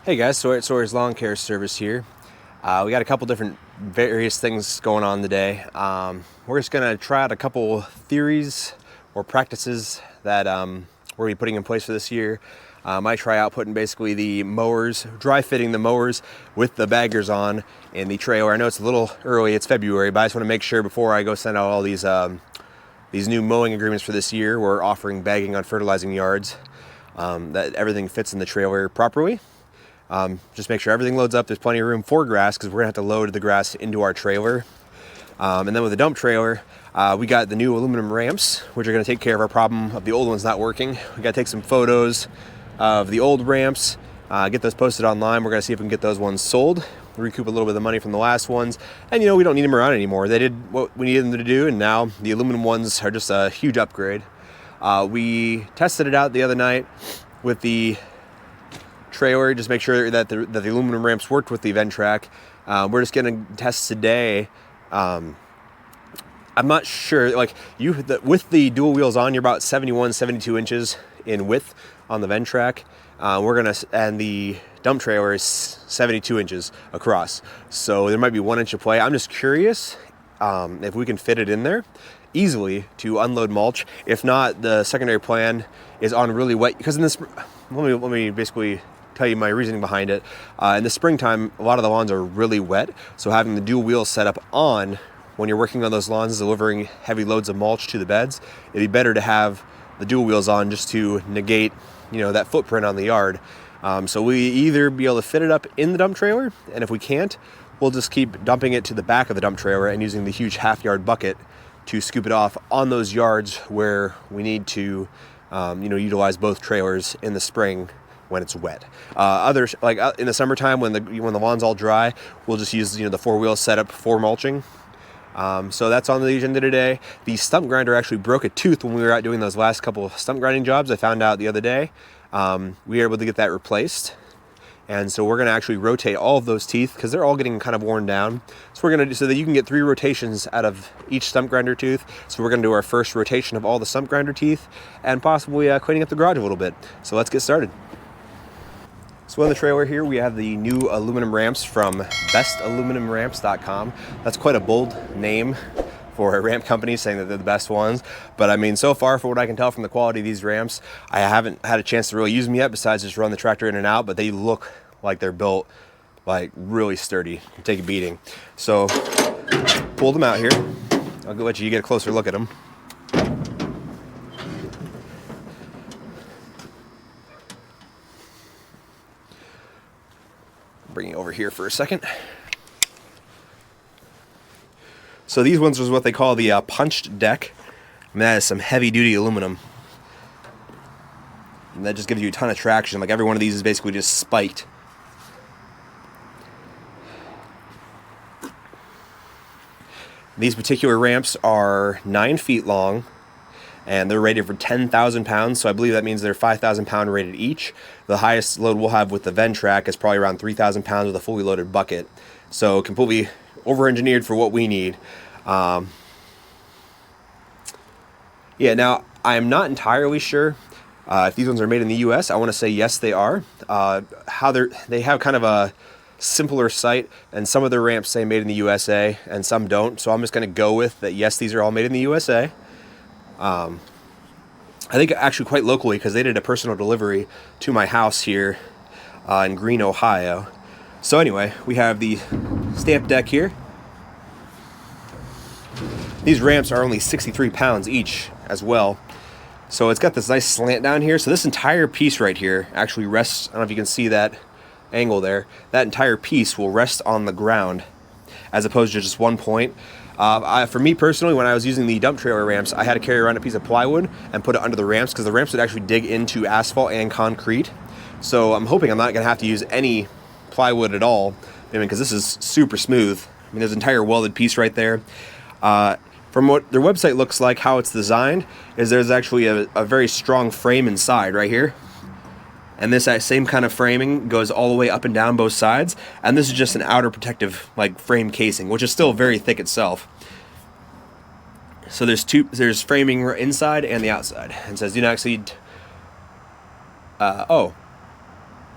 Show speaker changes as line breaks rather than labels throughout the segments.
Hey guys, Sawyer's Lawn Care Service here. We got a couple different various things going on today. We're just gonna try out a couple theories or practices that we're gonna be putting in place for this year. Might try out putting basically the mowers, dry fitting the mowers with the baggers on in the trailer. I know it's a little early, it's February, but I just wanna make sure before I go send out all these new mowing agreements for this year, we're offering bagging on fertilizing yards, that everything fits in the trailer properly. Just make sure everything loads up. There's plenty of room for grass because we're gonna have to load the grass into our trailer. And then with the dump trailer, we got the new aluminum ramps, which are gonna take care of our problem of the old ones not working. We gotta take some photos of the old ramps, get those posted online. We're gonna see if we can get those ones sold, recoup a little bit of the money from the last ones. And we don't need them around anymore. They did what we needed them to do, and now the aluminum ones are just a huge upgrade. We tested it out the other night with the trailer, just make sure that the aluminum ramps worked with the Ventrac. We're just gonna test today. I'm not sure, with the dual wheels on, you're about 71, 72 inches in width on the Ventrac. And the dump trailer is 72 inches across. So there might be 1 inch of play. I'm just curious if we can fit it in there easily to unload mulch. If not, the secondary plan is on really wet, because in this, let me basically tell you my reasoning behind it. In the springtime, a lot of the lawns are really wet, so having the dual wheels set up on when you're working on those lawns, delivering heavy loads of mulch to the beds, it'd be better to have the dual wheels on just to negate, that footprint on the yard. So we either be able to fit it up in the dump trailer, and if we can't, we'll just keep dumping it to the back of the dump trailer and using the huge half-yard bucket to scoop it off on those yards where we need to, utilize both trailers in the spring when it's wet. Others, in the summertime when the lawn's all dry, we'll just use the four-wheel setup for mulching. So that's on the agenda today. The stump grinder actually broke a tooth when we were out doing those last couple of stump grinding jobs. I found out the other day. We were able to get that replaced. And so we're going to actually rotate all of those teeth because they're all getting kind of worn down. So we're going to do so that you can get 3 rotations out of each stump grinder tooth. So we're going to do our first rotation of all the stump grinder teeth and possibly cleaning up the garage a little bit. So let's get started. So in the trailer here, we have the new aluminum ramps from bestaluminumramps.com. That's quite a bold name for a ramp company, saying that they're the best ones. But I mean, so far, for what I can tell from the quality of these ramps, I haven't had a chance to really use them yet, besides just run the tractor in and out, but they look like they're built really sturdy, take a beating. So pull them out here. I'll go let you get a closer look at them. Bring it over here for a second. So these ones is what they call the punched deck. I mean, that is some heavy duty aluminum. And that just gives you a ton of traction. Every one of these is basically just spiked. These particular ramps are 9 feet long, and they're rated for 10,000 pounds, so I believe that means they're 5,000 pound rated each. The highest load we'll have with the Ventrac is probably around 3,000 pounds with a fully loaded bucket. So completely over-engineered for what we need. Now I'm not entirely sure if these ones are made in the US. I want to say yes, they are. They have kind of a simpler site, and some of the ramps say made in the USA and some don't. So I'm just going to go with that. Yes, these are all made in the USA. I think actually quite locally, because they did a personal delivery to my house here in Greene, Ohio. So anyway, we have the stamp deck here. These ramps are only 63 pounds each as well. So it's got this nice slant down here. So this entire piece right here actually rests, I don't know if you can see that angle there, that entire piece will rest on the ground as opposed to just one point. For me personally, when I was using the dump trailer ramps, I had to carry around a piece of plywood and put it under the ramps because the ramps would actually dig into asphalt and concrete. So I'm hoping I'm not going to have to use any plywood at all, because this is super smooth. There's an entire welded piece right there. From what their website looks like, how it's designed, is there's actually a very strong frame inside right here. And this same kind of framing goes all the way up and down both sides. And this is just an outer protective frame casing, which is still very thick itself. So there's framing inside and the outside. And it says do not exceed.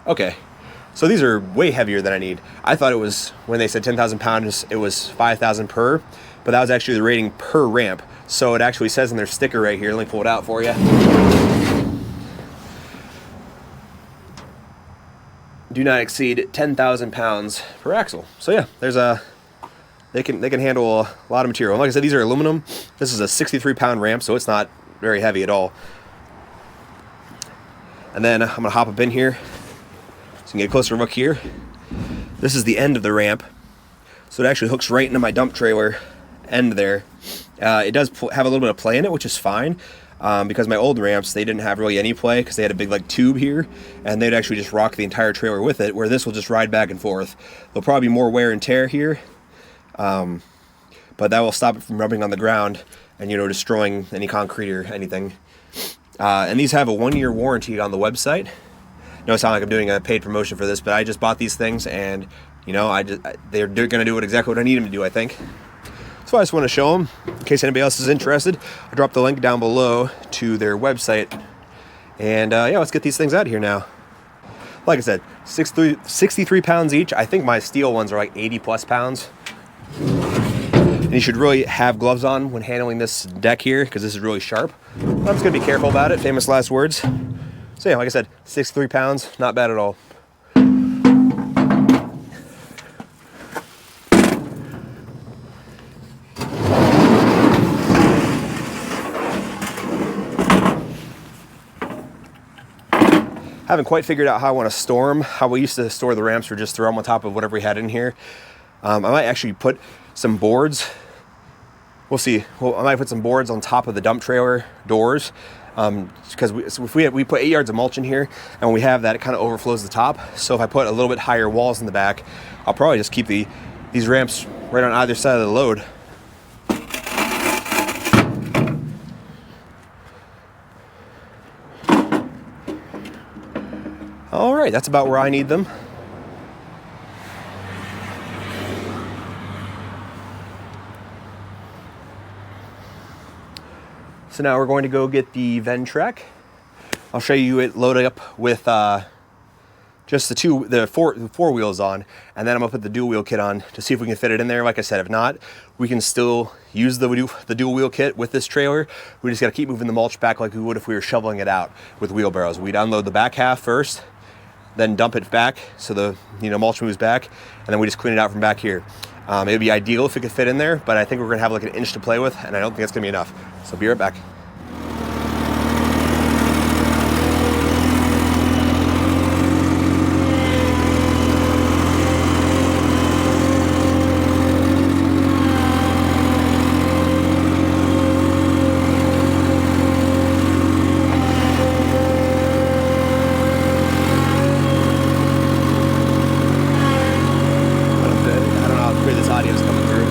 Okay. So these are way heavier than I need. I thought it was, when they said 10,000 pounds, it was 5,000 per, but that was actually the rating per ramp. So it actually says in their sticker right here, let me pull it out for you. Do not exceed 10,000 pounds per axle. So yeah, there's they can handle a lot of material. And like I said, these are aluminum. This is a 63 pound ramp, so it's not very heavy at all. And then I'm gonna hop up in here so you can get a closer look here. This is the end of the ramp. So it actually hooks right into my dump trailer end there. It does have a little bit of play in it, which is fine. Because my old ramps, they didn't have really any play because they had a big like tube here, and they'd actually just rock the entire trailer with it, where this will just ride back and forth. There'll probably be more wear and tear here, but that will stop it from rubbing on the ground and, you know, destroying any concrete or anything. And these have a 1-year warranty on the website. I know it sounds like I'm doing a paid promotion for this, but I just bought these things, and you know, they're going to do exactly what I need them to do, I think. So I just want to show them in case anybody else is interested. I'll drop the link down below to their website. And yeah, let's get these things out of here now. Like I said, 63 pounds each. I think my steel ones are like 80 plus pounds. And you should really have gloves on when handling this deck here because this is really sharp. I'm just going to be careful about it. Famous last words. So yeah, like I said, 63 pounds, not bad at all. Haven't quite figured out how I want to store them. How we used to store the ramps were just throw them on top of whatever we had in here. I might actually put some boards. We'll see. Well, I might put some boards on top of the dump trailer doors because if we put 8 yards of mulch in here, and when we have that, it kind of overflows the top. So if I put a little bit higher walls in the back, I'll probably just keep these ramps right on either side of the load. All right, that's about where I need them. So now we're going to go get the Ventrac. I'll show you it loaded up with just the four wheels on, and then I'm gonna put the dual wheel kit on to see if we can fit it in there. Like I said, if not, we can still use the dual wheel kit with this trailer. We just gotta keep moving the mulch back like we would if we were shoveling it out with wheelbarrows. We'd unload the back half first, then dump it back so the mulch moves back, and then we just clean it out from back here. It would be ideal if it could fit in there, but I think we're gonna have like an inch to play with, and I don't think that's gonna be enough. So be right back.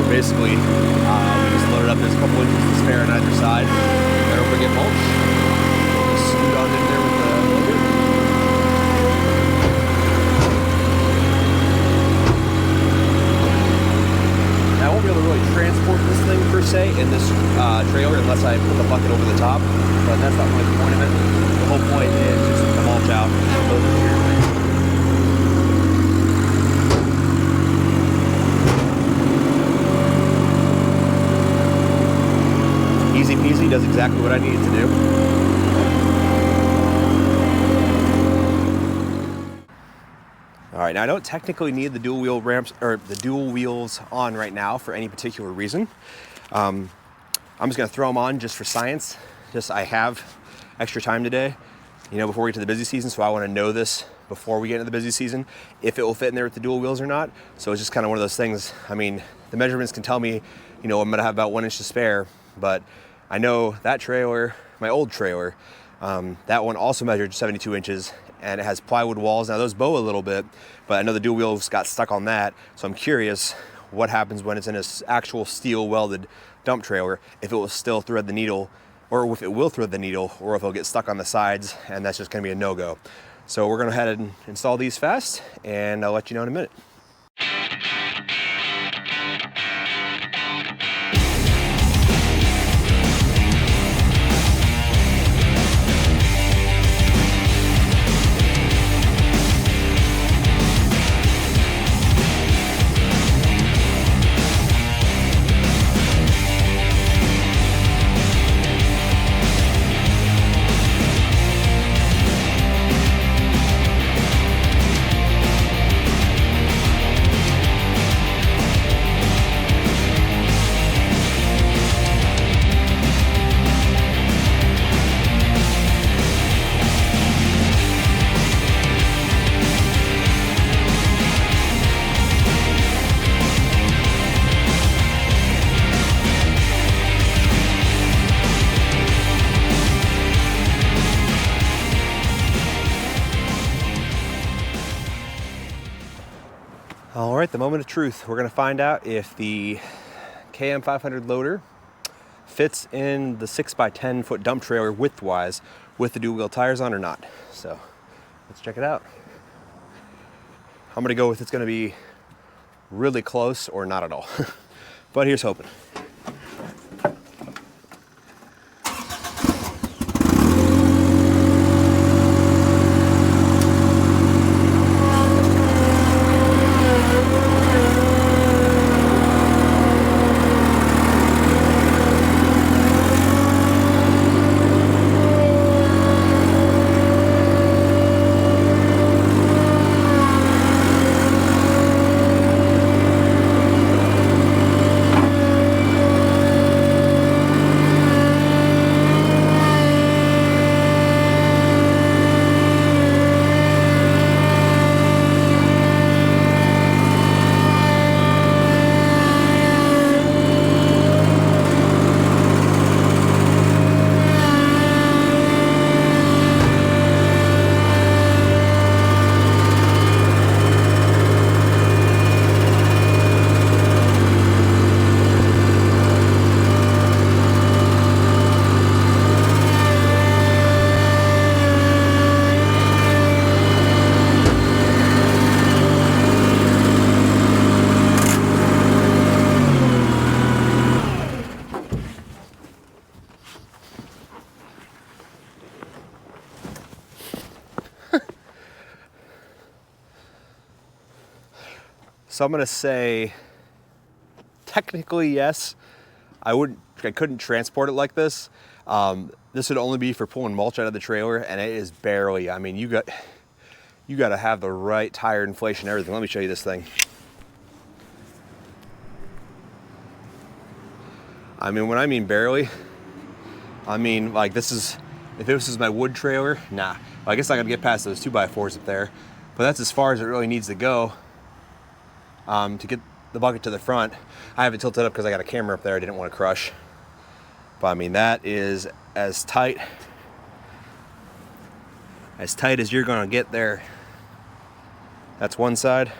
Basically, we just loaded up. There's a couple inches to spare on either side. Then we're gonna get mulch. Just scoot on in there with the loader. Now I won't be able to really transport this thing per se in this trailer unless I put the bucket over the top. But that's not really the point of it. The whole point is just to mulch out and load it here. Easy peasy, does exactly what I need it to do. All right, now I don't technically need the dual wheel ramps or the dual wheels on right now for any particular reason. I'm just gonna throw them on just for science. I have extra time today, before we get to the busy season, so I wanna know this before we get into the busy season, if it will fit in there with the dual wheels or not. So it's just kind of one of those things. I mean, the measurements can tell me, I'm gonna have about 1 inch to spare, but I know that trailer, my old trailer, that one also measured 72 inches and it has plywood walls. Now those bow a little bit, but I know the dual wheels got stuck on that. So I'm curious what happens when it's in an actual steel welded dump trailer, if it will still thread the needle, or if it will thread the needle, or if it'll get stuck on the sides and that's just gonna be a no-go. So we're gonna head and install these fast and I'll let you know in a minute. All right, the moment of truth. We're gonna find out if the KM500 loader fits in the 6x10 foot dump trailer width-wise with the dual wheel tires on or not. So let's check it out. I'm gonna go with it's gonna be really close or not at all. But here's hoping. So I'm gonna say technically yes. I couldn't transport it like this. This would only be for pulling mulch out of the trailer, and it is barely. I mean, you got to have the right tire inflation and everything. Let me show you this thing. I mean, when I mean barely, I mean like this is, if this is my wood trailer, nah. Well, I guess I gotta get past those 2x4s up there, but that's as far as it really needs to go. To get the bucket to the front. I have it tilted up because I got a camera up there I didn't want to crush. But I mean, that is as tight as you're gonna get there. That's one side.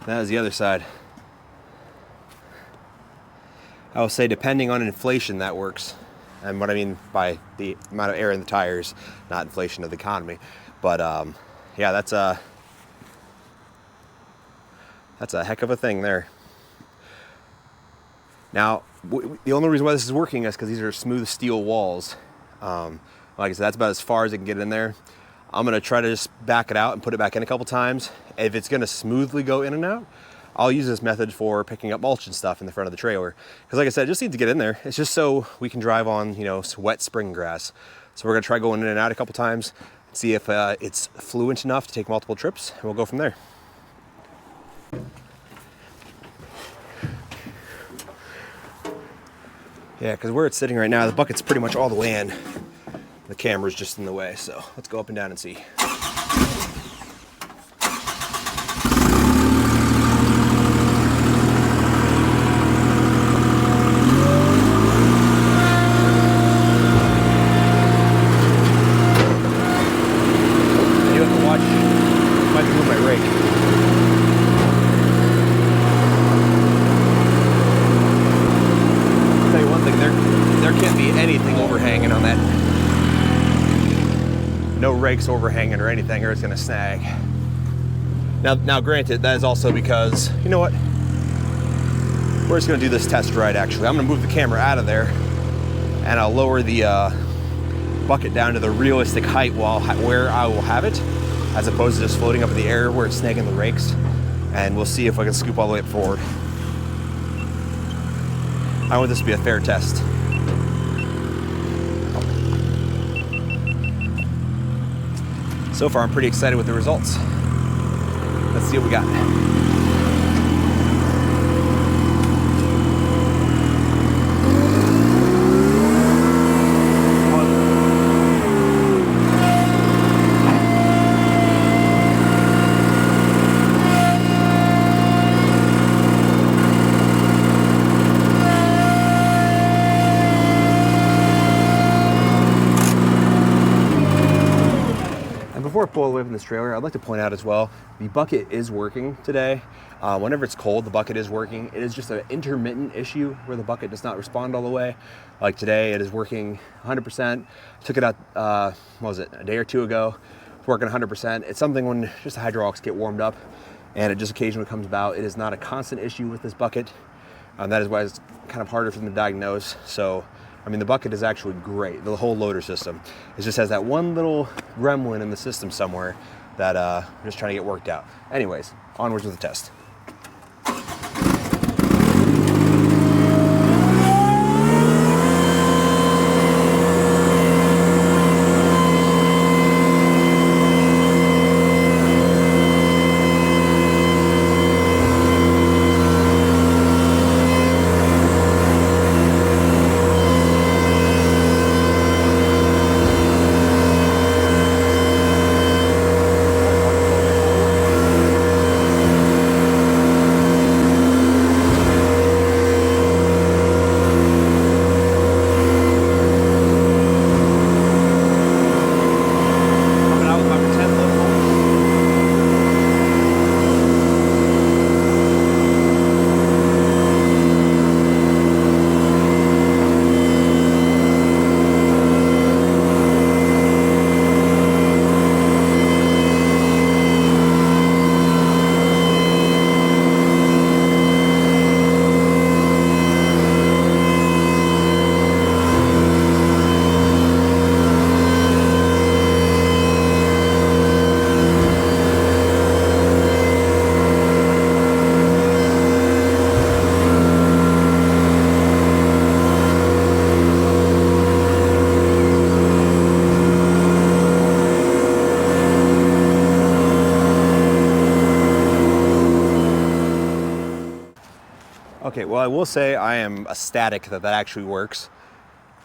That is the other side. I will say, depending on inflation, that works. And what I mean by the amount of air in the tires, not inflation of the economy. But yeah, that's a heck of a thing there. Now, the only reason why this is working is because these are smooth steel walls. Like I said, that's about as far as I can get in there. I'm gonna try to just back it out and put it back in a couple times. If it's gonna smoothly go in and out, I'll use this method for picking up mulch and stuff in the front of the trailer. Because like I said, it just needs to get in there. It's just so we can drive on, you know, wet spring grass. So we're gonna try going in and out a couple times, see if it's fluent enough to take multiple trips, and we'll go from there. Yeah, because where it's sitting right now, the bucket's pretty much all the way in. The camera's just in the way, so let's go up and down and see. No rakes overhanging or anything, or it's gonna snag. Now granted, that is also because, you know what? We're just gonna do this test ride actually. I'm gonna move the camera out of there and I'll lower the bucket down to the realistic height where I will have it, as opposed to just floating up in the air where it's snagging the rakes. And we'll see if I can scoop all the way up forward. I want this to be a fair test. So far, I'm pretty excited with the results. Let's see what we got. before I pull away from this trailer, I'd like to point out as well, the bucket is working today. Whenever it's cold, the bucket is working. It is just an intermittent issue where the bucket does not respond all the way. Like today, it is working 100%. Took it out, what was it, a day or two ago. It's working 100%. It's something when just the hydraulics get warmed up and it just occasionally comes about. It is not a constant issue with this bucket. That is why it's kind of harder for them to diagnose. So, I mean, the bucket is actually great. The whole loader system. It just has that one little gremlin in the system somewhere that I'm just trying to get worked out. Anyways, onwards with the test. Okay, well, I will say I am ecstatic that that actually works.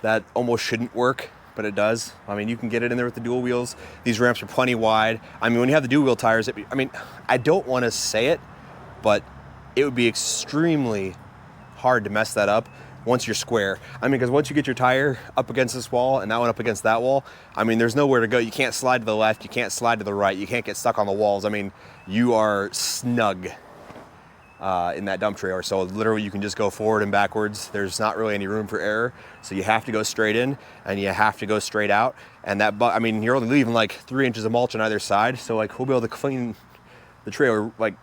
That almost shouldn't work, but it does. I mean, you can get it in there with the dual wheels. These ramps are plenty wide. I mean, when you have the dual wheel tires, I don't want to say it, but it would be extremely hard to mess that up once you're square. I mean, because once you get your tire up against this wall and that one up against that wall, I mean, there's nowhere to go. You can't slide to the left, you can't slide to the right, you can't get stuck on the walls. I mean, you are snug in that dump trailer. So literally you can just go forward and backwards. There's not really any room for error. So you have to go straight in and you have to go straight out. And that, I mean, you're only leaving like 3 inches of mulch on either side. So like we'll be able to clean the trailer like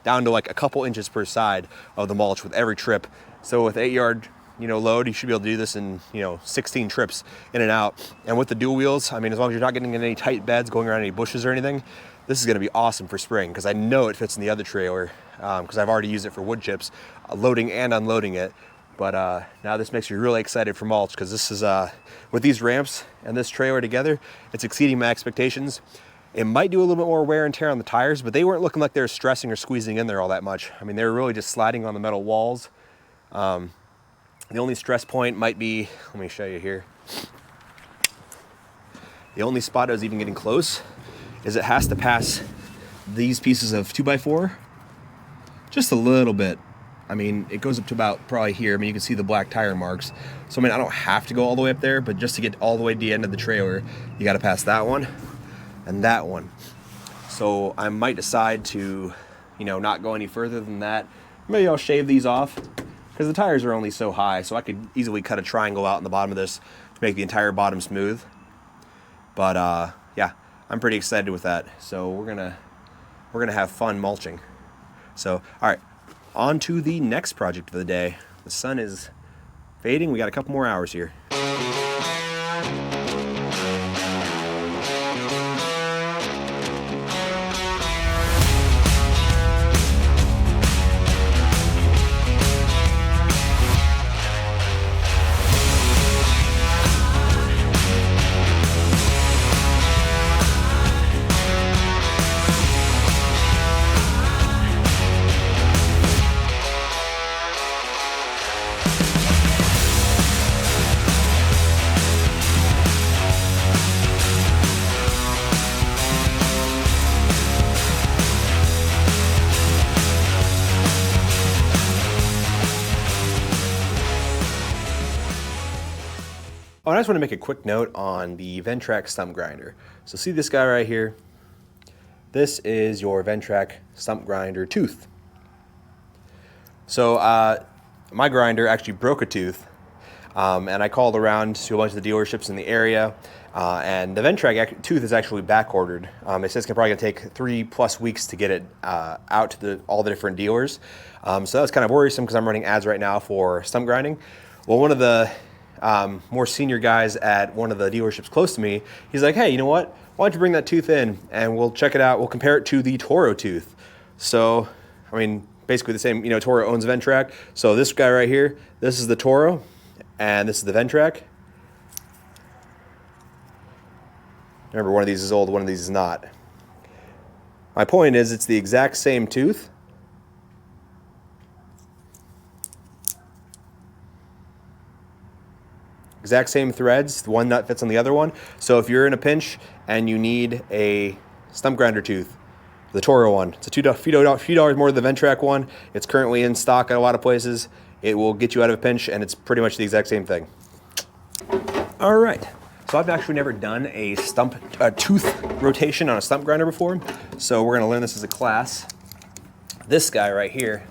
down to like a couple inches per side of the mulch with every trip. So with 8-yard, load, you should be able to do this in, 16 trips in and out. And with the dual wheels, I mean, as long as you're not getting in any tight beds, going around any bushes or anything, this is gonna be awesome for spring because I know it fits in the other trailer because I've already used it for wood chips, loading and unloading it. But now this makes me really excited for mulch because this is, with these ramps and this trailer together, it's exceeding my expectations. It might do a little bit more wear and tear on the tires, but they weren't looking like they were stressing or squeezing in there all that much. I mean, they were really just sliding on the metal walls. The only stress point might be, let me show you here. The only spot I was even getting close is it has to pass these pieces of 2x4 just a little bit. I mean, it goes up to about probably here. I mean, you can see the black tire marks. So, I mean, I don't have to go all the way up there, but just to get all the way to the end of the trailer, you got to pass that one and that one. So I might decide to, not go any further than that. Maybe I'll shave these off because the tires are only so high. So I could easily cut a triangle out in the bottom of this to make the entire bottom smooth. But yeah, I'm pretty excited with that. So we're gonna have fun mulching. So, all right, on to the next project of the day. The sun is fading. We got a couple more hours here. Oh, and I just want to make a quick note on the Ventrac stump grinder. So see this guy right here? This is your Ventrac stump grinder tooth. So my grinder actually broke a tooth, and I called around to a bunch of the dealerships in the area, and the Ventrac tooth is actually back ordered. It says it's probably going to take 3+ weeks to get it out to all the different dealers. So that was kind of worrisome because I'm running ads right now for stump grinding. Well, one of the more senior guys at one of the dealerships close to me, he's like, hey, you know what? Why don't you bring that tooth in and we'll check it out. We'll compare it to the Toro tooth. So, I mean, basically the same, Toro owns Ventrac. So this guy right here, this is the Toro and this is the Ventrac. Remember, one of these is old, one of these is not. My point is it's the exact same tooth. Exact same threads, the one nut fits on the other one. So if you're in a pinch and you need a stump grinder tooth, the Toro one, it's a few dollars more than the Ventrac one. It's currently in stock at a lot of places. It will get you out of a pinch, and it's pretty much the exact same thing. All right, so I've actually never done a tooth rotation on a stump grinder before, so we're gonna learn this as a class. This guy right here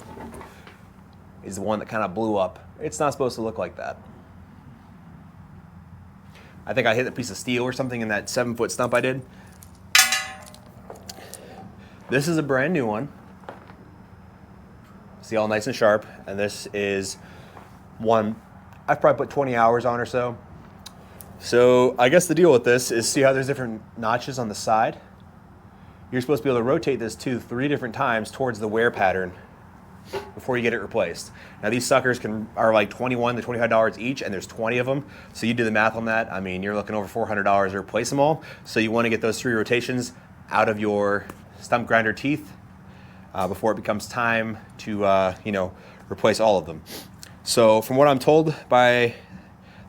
is the one that kind of blew up. It's not supposed to look like that. I think I hit a piece of steel or something in that 7-foot stump I did. This is a brand new one. See, all nice and sharp. And this is one I've probably put 20 hours on or so. So I guess the deal with this is, see how there's different notches on the side? You're supposed to be able to rotate this tooth 3 different times towards the wear pattern before you get it replaced. Now these suckers are like $21 to $25 each, and there's 20 of them. So you do the math on that. I mean, you're looking over $400 to replace them all. So you want to get those 3 rotations out of your stump grinder teeth before it becomes time to replace all of them. So from what I'm told by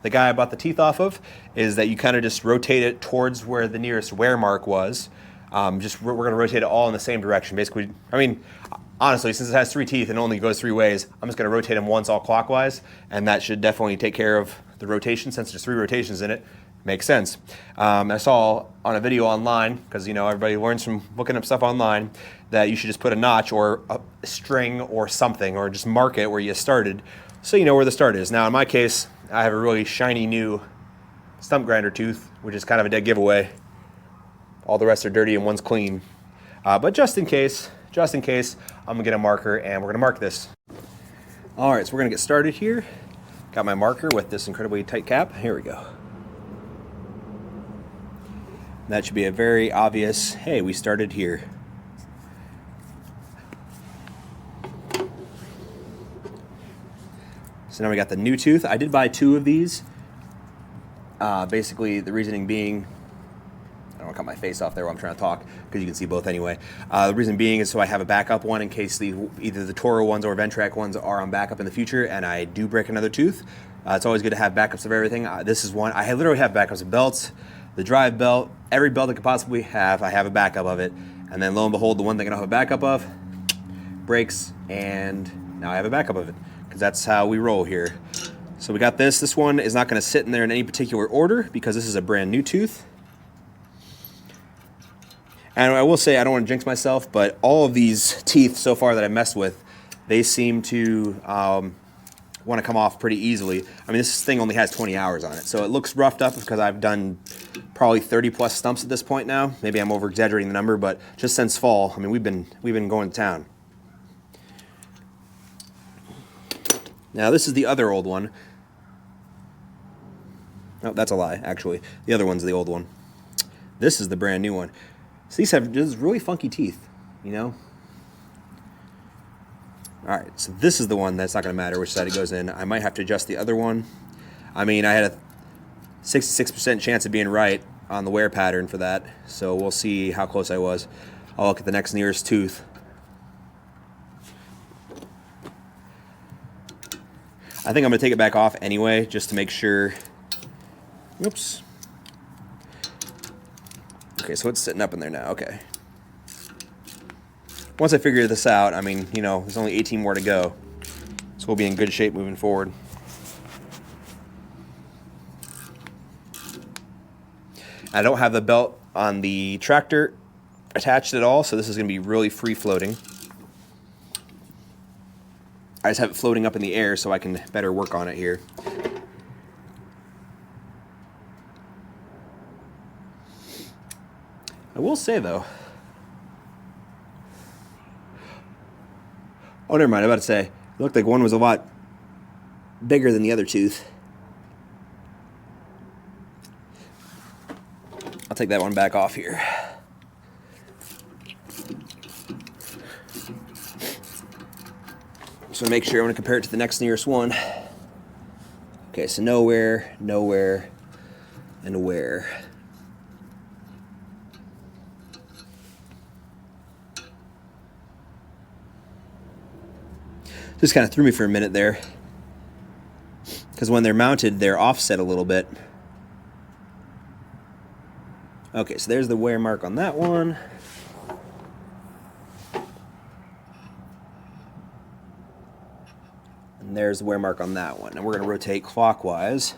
the guy I bought the teeth off of, is that you kind of just rotate it towards where the nearest wear mark was. We're going to rotate it all in the same direction. Basically, I mean, honestly, since it has 3 teeth and only goes 3 ways, I'm just going to rotate them once all clockwise, and that should definitely take care of the rotation. Since there's 3 rotations in it, makes sense. I saw on a video online, because everybody learns from looking up stuff online, that you should just put a notch or a string or something, or just mark it where you started, so you know where the start is. Now in my case, I have a really shiny new stump grinder tooth, which is kind of a dead giveaway. All the rest are dirty and one's clean. But just in case, I'm gonna get a marker and we're gonna mark this. All right, so we're gonna get started here. Got my marker with this incredibly tight cap. Here we go. That should be a very obvious, hey, we started here. So now we got the new tooth. I did buy 2 of these. Basically, the reasoning being, I don't want to cut my face off there while I'm trying to talk, because you can see both anyway. The reason being is so I have a backup one in case either the Toro ones or Ventrac ones are on backup in the future, and I do break another tooth. It's always good to have backups of everything. This is one. I literally have backups of belts, the drive belt, every belt I could possibly have, I have a backup of it. And then lo and behold, the one thing I don't have a backup of breaks, and now I have a backup of it, because that's how we roll here. So we got this. This one is not going to sit in there in any particular order because this is a brand new tooth. And I will say, I don't want to jinx myself, but all of these teeth so far that I messed with, they seem to want to come off pretty easily. I mean, this thing only has 20 hours on it, so it looks roughed up because I've done probably 30 plus stumps at this point now. Maybe I'm over exaggerating the number, but just since fall, I mean, we've been going to town. Now this is the other old one. No, that's a lie, actually. The other one's the old one. This is the brand new one. So these have just really funky teeth, All right, so this is the one that's not going to matter which side it goes in. I might have to adjust the other one. I mean, I had a 66% chance of being right on the wear pattern for that, so we'll see how close I was. I'll look at the next nearest tooth. I think I'm going to take it back off anyway, just to make sure. Oops. Okay, so it's sitting up in there now. Okay. Once I figure this out, I mean, there's only 18 more to go. So we'll be in good shape moving forward. I don't have the belt on the tractor attached at all, so this is going to be really free floating. I just have it floating up in the air so I can better work on it here. I will say though, oh never mind, I was about to say, it looked like one was a lot bigger than the other tooth. I'll take that one back off here. So make sure I want to compare it to the next nearest one. Okay, so nowhere, nowhere, and where. Just kind of threw me for a minute there, because when they're mounted, they're offset a little bit. Okay, so there's the wear mark on that one. And there's the wear mark on that one. And we're going to rotate clockwise.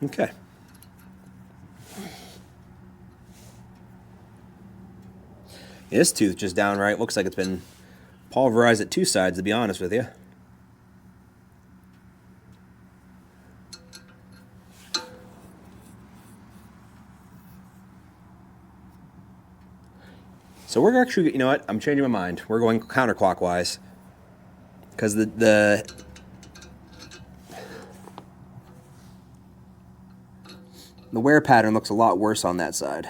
Okay. This tooth just downright looks like it's been pulverized at two sides, to be honest with you. So we're actually, you know what, I'm changing my mind. We're going counterclockwise, because the wear pattern looks a lot worse on that side.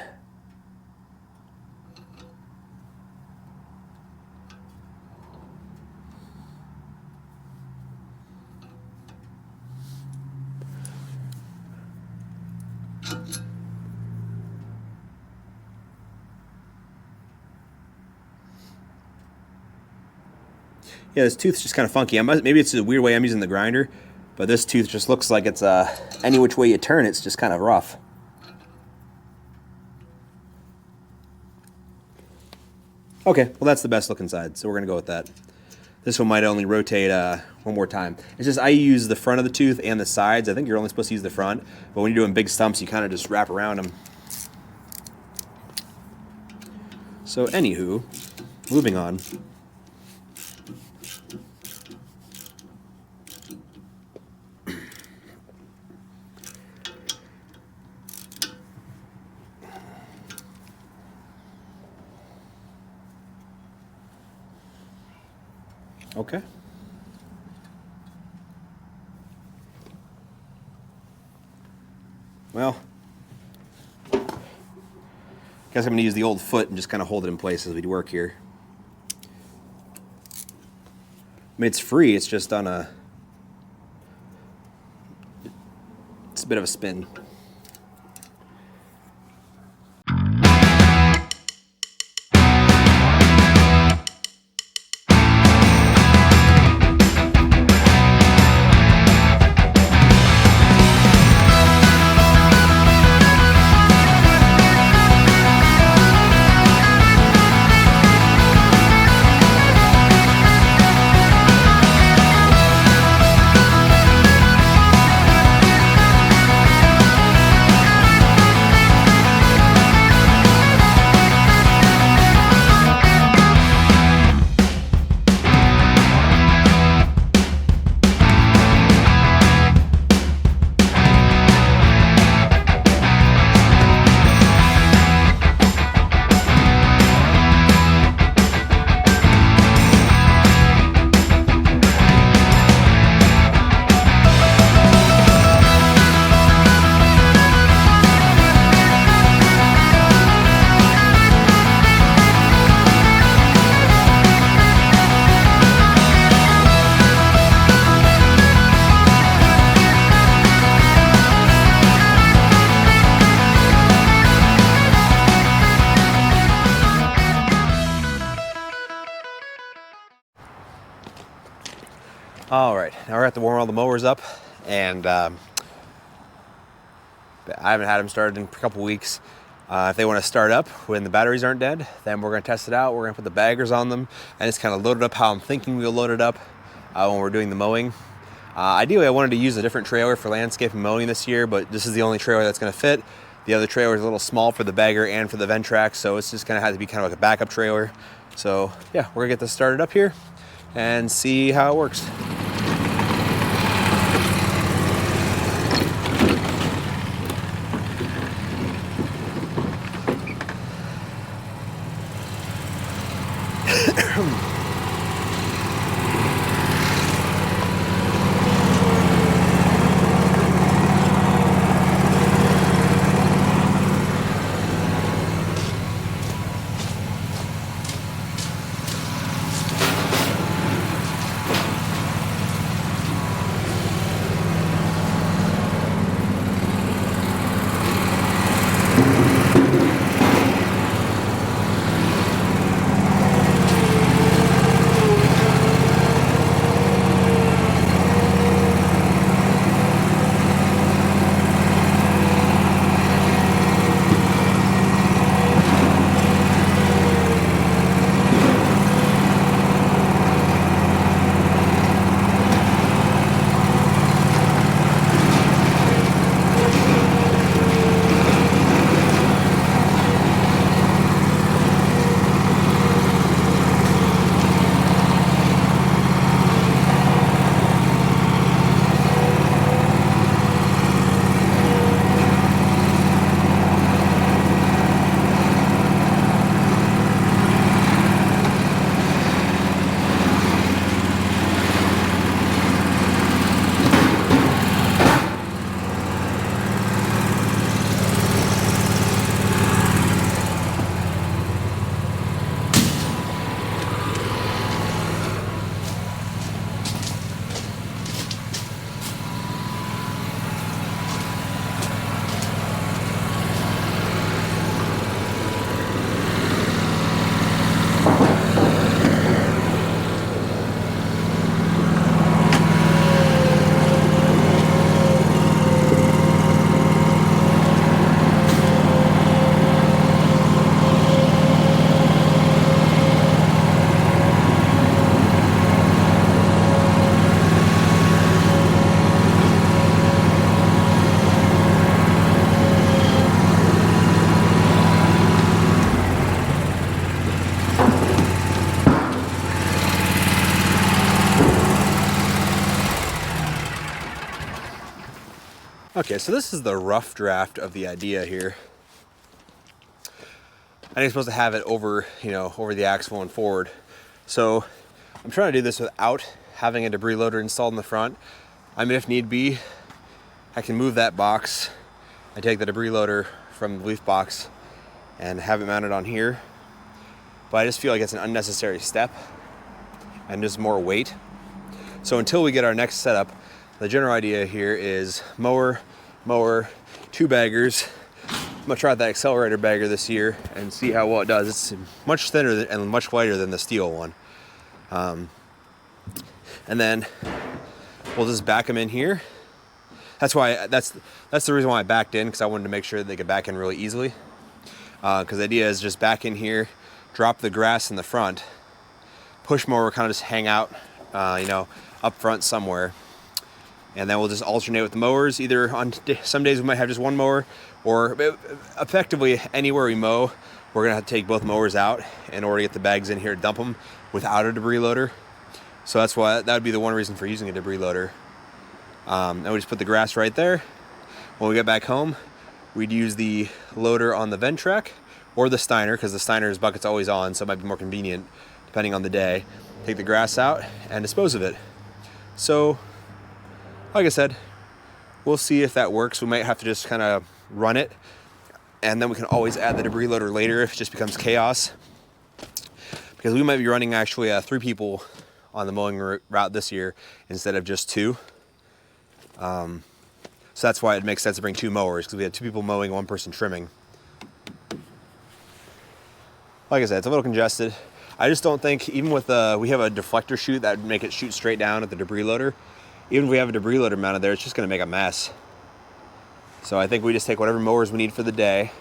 Yeah, this tooth's just kind of funky. Maybe it's a weird way I'm using the grinder, but this tooth just looks like it's any which way you turn, it's just kind of rough. Okay, well that's the best looking side, so we're gonna go with that. This one might only rotate one more time. It's just I use the front of the tooth and the sides. I think you're only supposed to use the front, but when you're doing big stumps, you kind of just wrap around them. So anywho, moving on. Okay. Well, guess I'm going to use the old foot and just kind of hold it in place as we work here. I mean, it's free, it's just on a... It's a bit of a spin. All right, now we're at to warm all the mowers up, and I haven't had them started in a couple weeks. If they want to start up when the batteries aren't dead, then we're going to test it out. We're going to put the baggers on them and just kind of load it up how I'm thinking we'll load it up when we're doing the mowing. Ideally, I wanted to use a different trailer for landscape and mowing this year, but this is the only trailer that's going to fit. The other trailer is a little small for the bagger and for the Ventrac, so it's just going to have to be kind of like a backup trailer. So yeah, we're going to get this started up here and see how it works. Okay, so this is the rough draft of the idea here. I think I'm supposed to have it over, over the axle and forward. So I'm trying to do this without having a debris loader installed in the front. I mean, if need be, I can move that box. I take the debris loader from the leaf box and have it mounted on here. But I just feel like it's an unnecessary step and just more weight. So until we get our next setup, the general idea here is mower, 2 baggers. I'm gonna try that accelerator bagger this year and see how well it does. It's much thinner and much lighter than the steel one. And then we'll just back them in here. That's the reason why I backed in, because I wanted to make sure that they could back in really easily. Because the idea is just back in here, drop the grass in the front, push mower kind of just hang out, up front somewhere. And then we'll just alternate with the mowers. Either on some days we might have just one mower, or effectively anywhere we mow, we're gonna have to take both mowers out in order to get the bags in here to dump them without a debris loader. So that's why that would be the one reason for using a debris loader. And we just put the grass right there. When we get back home, we'd use the loader on the Ventrac or the Steiner, because the Steiner's bucket's always on, so it might be more convenient depending on the day. Take the grass out and dispose of it. So, like I said, we'll see if that works. We might have to just kind of run it, and then we can always add the debris loader later if it just becomes chaos. Because we might be running actually 3 people on the mowing route this year instead of just 2. So that's why it makes sense to bring 2 mowers, because we have 2 people mowing, 1 person trimming. Like I said, it's a little congested. I just don't think, even with we have a deflector chute that would make it shoot straight down at the debris loader. Even if we have a debris loader mounted there, it's just going to make a mess. So I think we just take whatever mowers we need for the day,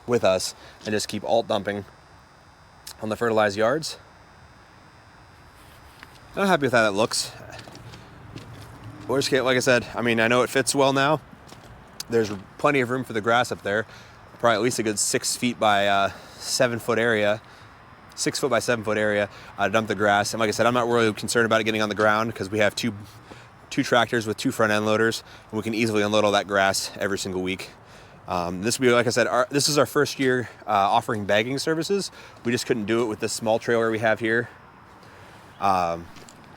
with us and just keep alt dumping on the fertilized yards. I'm happy with how that looks. We're just, like I said, I mean, I know it fits well now. There's plenty of room for the grass up there. Probably at least a good 6 feet by 7 foot area. 6 foot by 7 foot area to dump the grass. And like I said, I'm not really concerned about it getting on the ground because we have two tractors with 2 front end loaders, and we can easily unload all that grass every single week. This will be, like I said, this is our first year offering bagging services. We just couldn't do it with this small trailer we have here.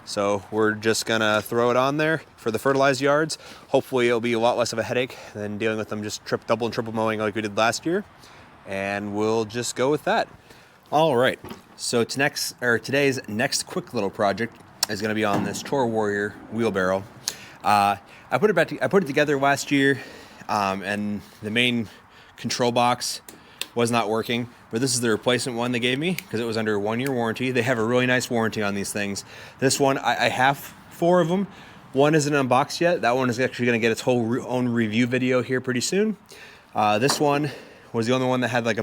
So we're just gonna throw it on there for the fertilized yards. Hopefully it'll be a lot less of a headache than dealing with them just double and triple mowing like we did last year. And we'll just go with that. All right, so today's next quick little project is gonna be on this Tour Warrior wheelbarrow. I put it together last year, and the main control box was not working, but this is the replacement one they gave me because it was under a 1-year warranty. They have a really nice warranty on these things. This one, I have 4 of them. One isn't unboxed yet. That one is actually going to get its whole own review video here pretty soon. This one was the only one that had like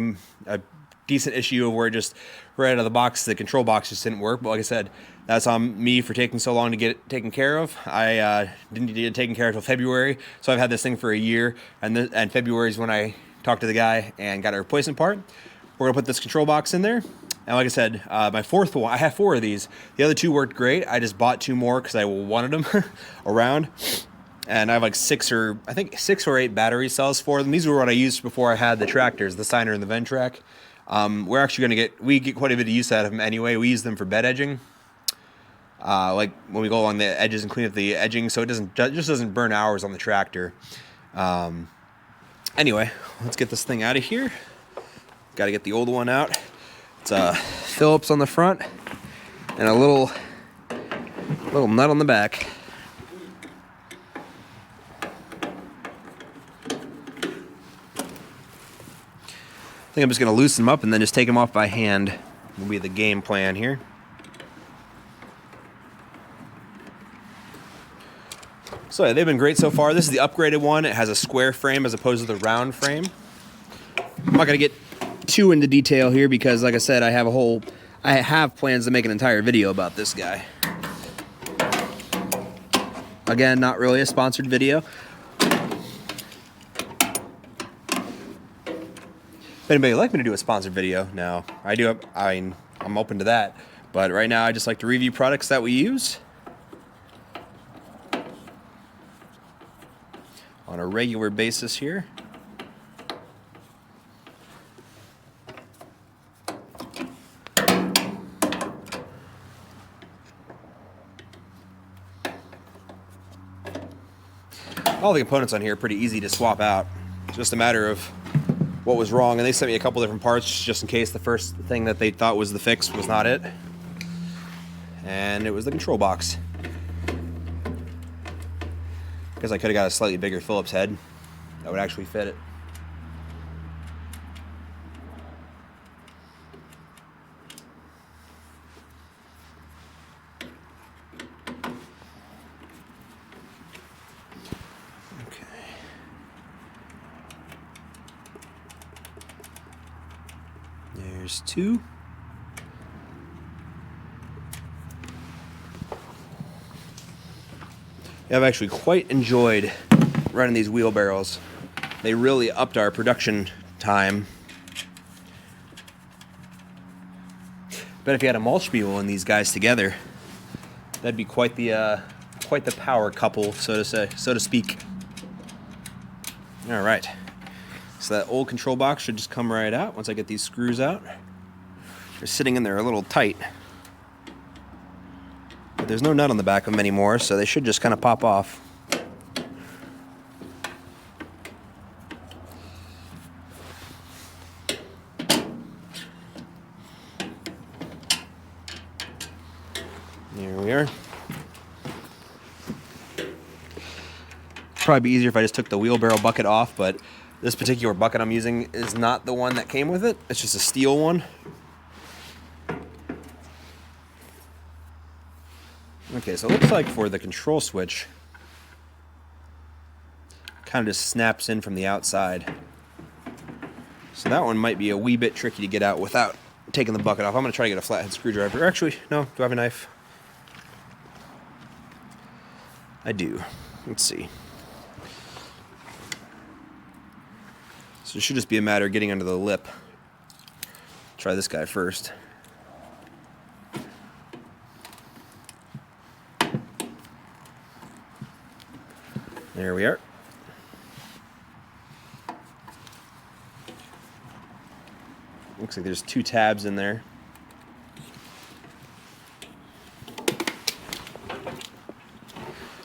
a decent issue of where just right out of the box, the control box just didn't work. But like I said, that's on me for taking so long to get it taken care of. I didn't get it taken care of until February, so I've had this thing for a year, and February is when I talked to the guy and got a replacement part. We're gonna put this control box in there. And like I said, my 4th one, I have 4 of these. The other 2 worked great. I just bought 2 more because I wanted them around. And I have like 6 or 8 battery cells for them. These were what I used before I had the tractors, the Siner and the Ventrac. We're actually we get quite a bit of use out of them anyway. We use them for bed edging. Like when we go along the edges and clean up the edging so it just doesn't burn hours on the tractor. Anyway, let's get this thing out of here. Got to get the old one out. It's Phillips on the front and a little nut on the back. I think I'm just going to loosen them up and then just take them off by hand. Will be the game plan here. So yeah, they've been great so far. This is the upgraded one. It has a square frame as opposed to the round frame. I'm not going to get too into detail here because, like I said, I have plans to make an entire video about this guy. Again, not really a sponsored video. If anybody would like me to do a sponsored video, no, I'm open to that. But right now, I just like to review products that we use on a regular basis here. All the components on here are pretty easy to swap out. It's just a matter of what was wrong, and they sent me a couple different parts just in case the first thing that they thought was the fix was not it. And it was the control box. Because I could have got a slightly bigger Phillips head that would actually fit it. There's 2. Yeah, I've actually quite enjoyed running these wheelbarrows. They really upped our production time. Bet if you had a mulch mule and these guys together, that'd be quite the power couple, so to speak. All right. So that old control box should just come right out once I get these screws out. They're sitting in there a little tight. But there's no nut on the back of them anymore, so they should just kind of pop off. There we are. Probably be easier if I just took the wheelbarrow bucket off, but this particular bucket I'm using is not the one that came with it. It's just a steel one. Okay, so it looks like for the control switch, kind of just snaps in from the outside. So that one might be a wee bit tricky to get out without taking the bucket off. I'm going to try to get a flathead screwdriver. Or actually, no, do I have a knife? I do. Let's see. So it should just be a matter of getting under the lip. Try this guy first. There we are. Looks like there's 2 tabs in there.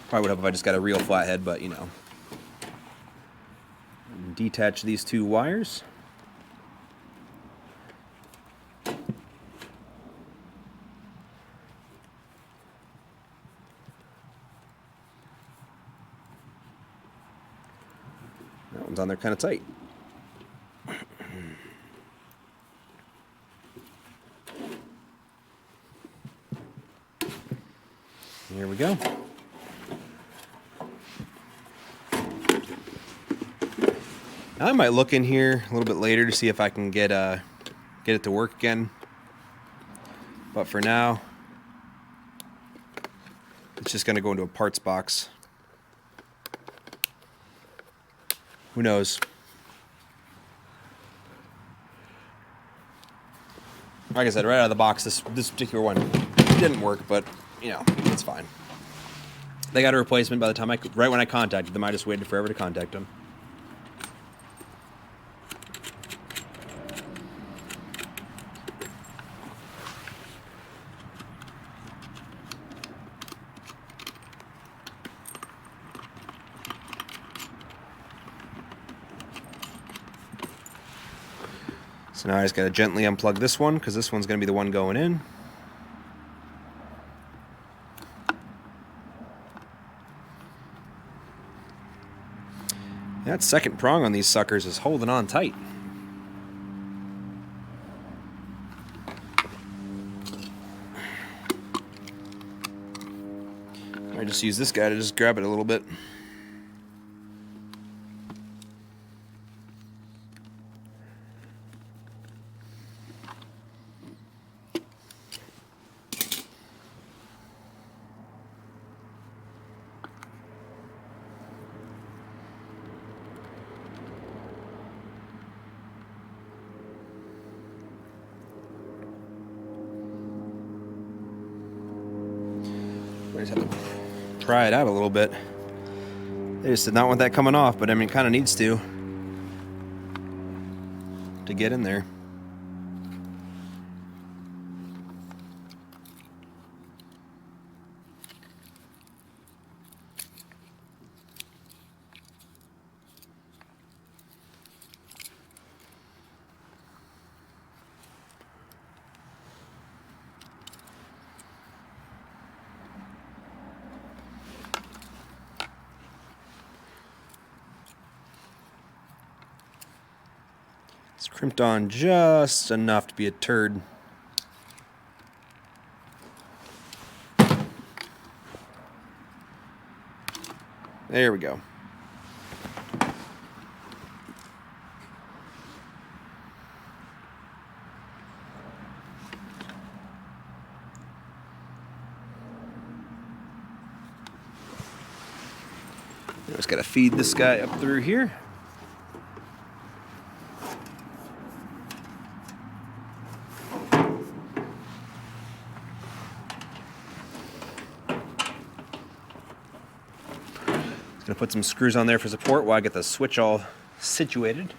Probably would help if I just got a real flathead, but you know. Detach these 2 wires. That one's on there kind of tight. Here we go. I might look in here a little bit later to see if I can get it to work again. But for now, it's just going to go into a parts box. Who knows? Like I said, right out of the box, this particular one didn't work, but you know, it's fine. They got a replacement by the time right when I contacted them. I just waited forever to contact them. So now I just got to gently unplug this one because this one's going to be the one going in. That second prong on these suckers is holding on tight. I just use this guy to just grab it a little bit. I just have to pry it out a little bit. They just did not want that coming off, but I mean, it kind of needs to get in there. It's crimped on just enough to be a turd. There we go. Just got to feed this guy up through here. Gonna put some screws on there for support while I get the switch all situated.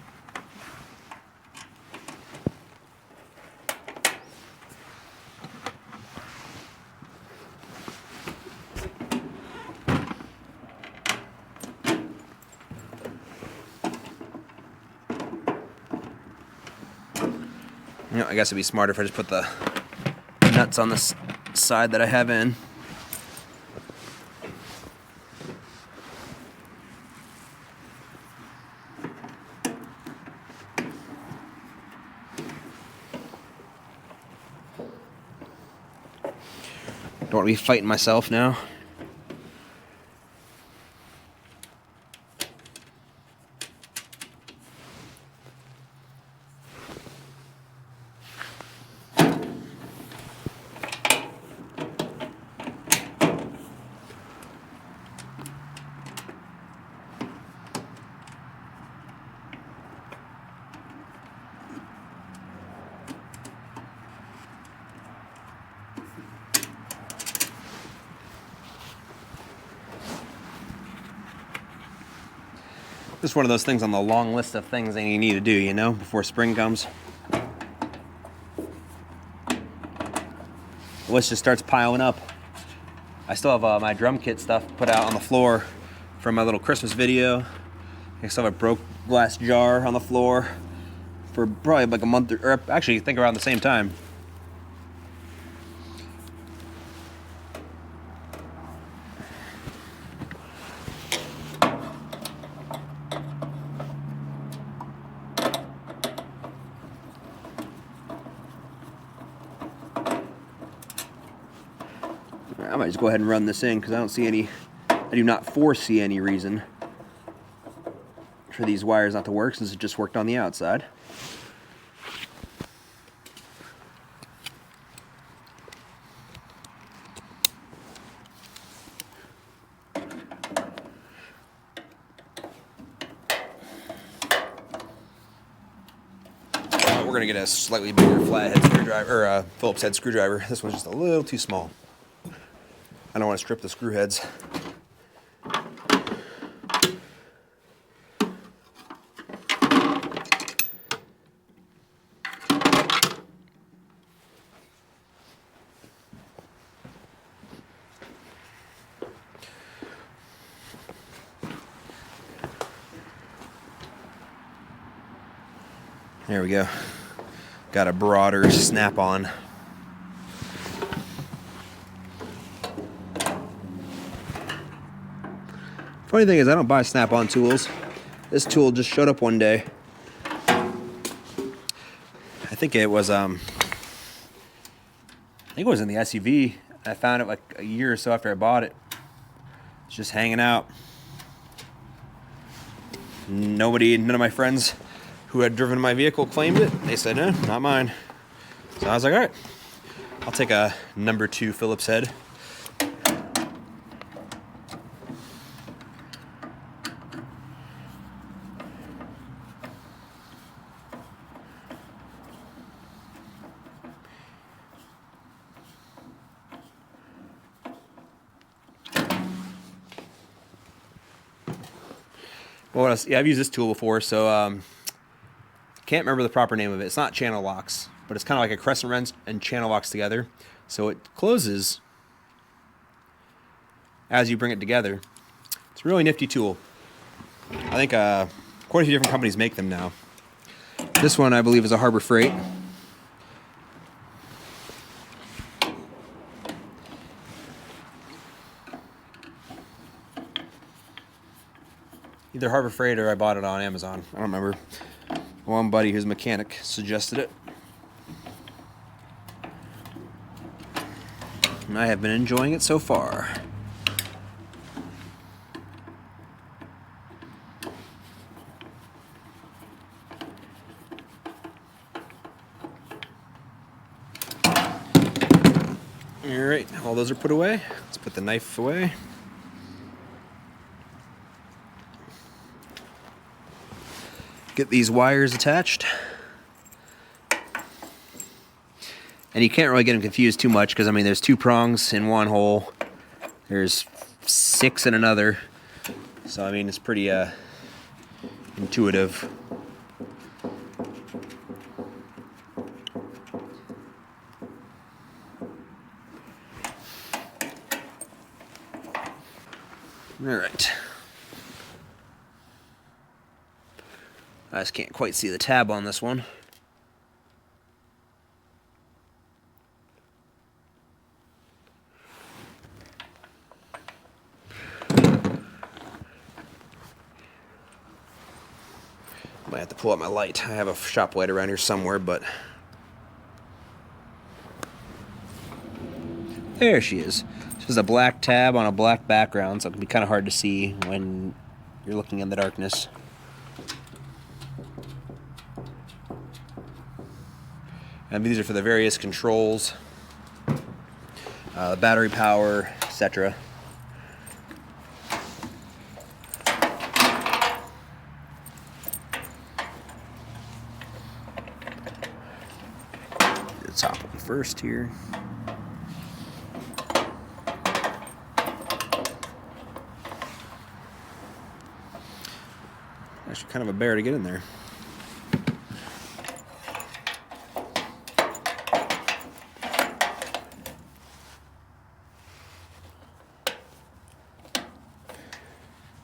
You know, I guess it'd be smarter if I just put the nuts on this side that I have in. Don't want to be fighting myself now. Just one of those things on the long list of things that you need to do, you know, before spring comes. The list just starts piling up. I still have my drum kit stuff put out on the floor from my little Christmas video. I still have a broke glass jar on the floor for probably like a month, or actually I think around the same time. I might just go ahead and run this in because I do not foresee any reason for these wires not to work since it just worked on the outside. We're gonna get a slightly bigger flathead screwdriver, or Phillips head screwdriver. This one's just a little too small. I don't want to strip the screw heads. There we go. Got a broader snap-on. Funny thing is, I don't buy snap-on tools. This tool just showed up one day. I think it was in the SUV. I found it like a year or so after I bought it. It's just hanging out. None of my friends who had driven my vehicle claimed it. They said, no, not mine. So I was like, all right, I'll take a number 2 Phillips head. Well, what else? Yeah, I've used this tool before, so can't remember the proper name of it. It's not channel locks, but it's kind of like a crescent wrench and channel locks together. So it closes as you bring it together. It's a really nifty tool. I think quite a few different companies make them now. This one, I believe, is a Harbor Freight. Either Harbor Freight or I bought it on Amazon. I don't remember. One buddy who's a mechanic suggested it. And I have been enjoying it so far. Alright, all those are put away. Let's put the knife away. Get these wires attached. And you can't really get them confused too much because, I mean, there's 2 prongs in one hole. There's 6 in another. So, I mean, it's pretty intuitive. All right. I just can't quite see the tab on this one. Might have to pull out my light. I have a shop light around here somewhere, but there she is. This is a black tab on a black background, so it can be kind of hard to see when you're looking in the darkness. And these are for the various controls, battery power, etc. The top one first here. actually kind of a bear to get in there.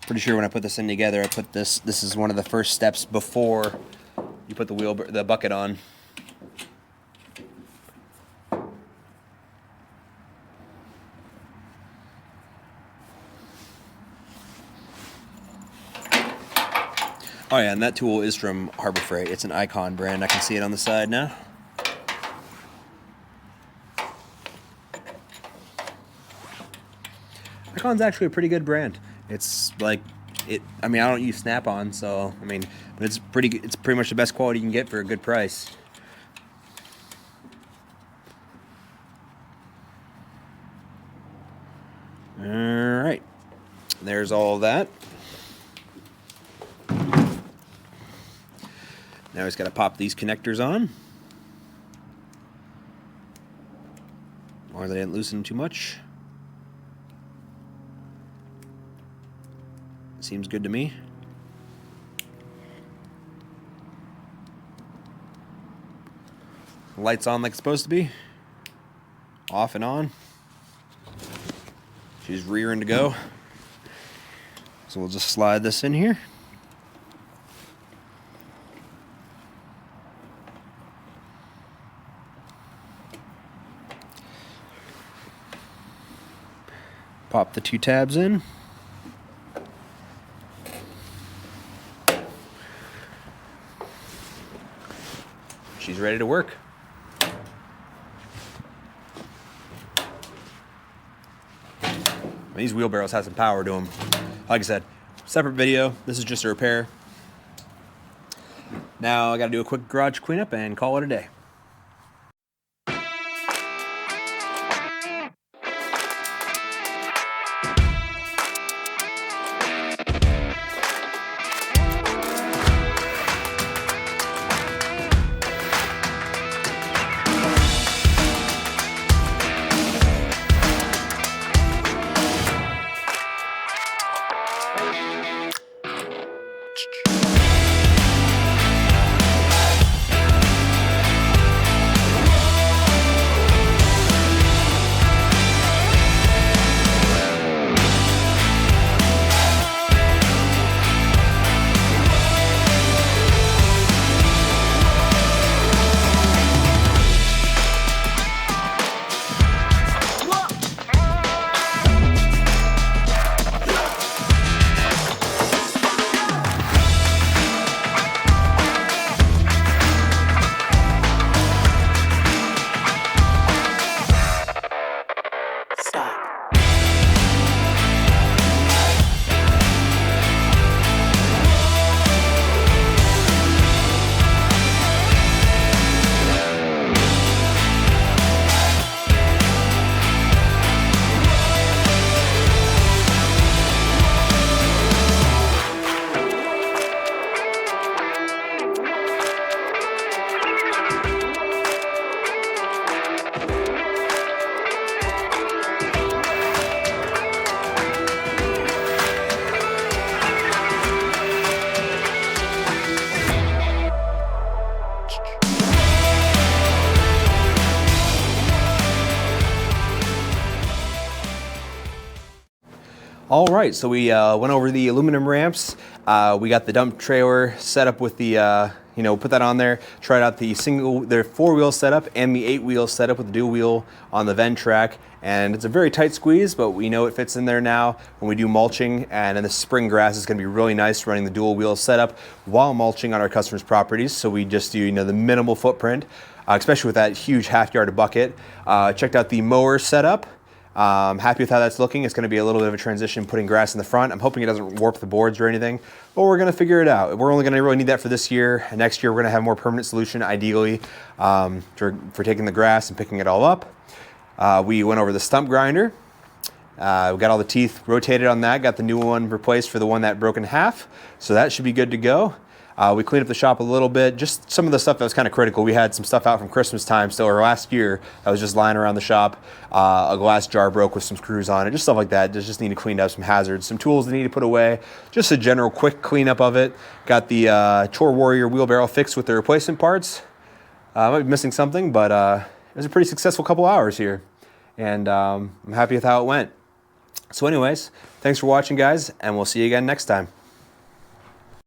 Pretty sure when I put this in together, I put this is one of the first steps before you put the bucket on. Oh yeah, and that tool is from Harbor Freight. It's an Icon brand. I can see it on the side now. Icon's actually a pretty good brand. It's like I mean, I don't use Snap-on, so I mean, but it's pretty much the best quality you can get for a good price. All right, there's all that. Now he's got to pop these connectors on, or they didn't loosen too much. Seems good to me. Lights on like it's supposed to be. Off and on. She's rearing to go. So we'll just slide this in here. Pop the two tabs in. She's ready to work. These wheelbarrows have some power to them. Like I said, separate video. This is just a repair. Now I got to do a quick garage cleanup and call it a day. All right, so we went over the aluminum ramps. We got the dump trailer set up with the, put that on there. Tried out the 4-wheel setup and the 8-wheel setup with the dual wheel on the Ventrac. And it's a very tight squeeze, but we know it fits in there now when we do mulching. And then the spring grass is going to be really nice running the dual wheel setup while mulching on our customers' properties. So we just do, the minimal footprint, especially with that huge half-yard bucket. Checked out the mower setup. Happy with how that's looking. It's going to be a little bit of a transition putting grass in the front. I'm hoping it doesn't warp the boards or anything, but we're going to figure it out. We're only going to really need that for this year. Next year, we're going to have a more permanent solution, ideally, for taking the grass and picking it all up. We went over the stump grinder. We got all the teeth rotated on that. Got the new one replaced for the one that broke in half. So that should be good to go. We cleaned up the shop a little bit, just some of the stuff that was kind of critical. We had some stuff out from Christmas time still, or last year, that was just lying around the shop. A glass jar broke with some screws on it, just stuff like that. Just need to clean up some hazards, some tools that need to put away, just a general quick cleanup of it. Got the Chore Warrior wheelbarrow fixed with the replacement parts. I might be missing something, but it was a pretty successful couple hours here, and I'm happy with how it went. So anyways, thanks for watching, guys, and we'll see you again next time.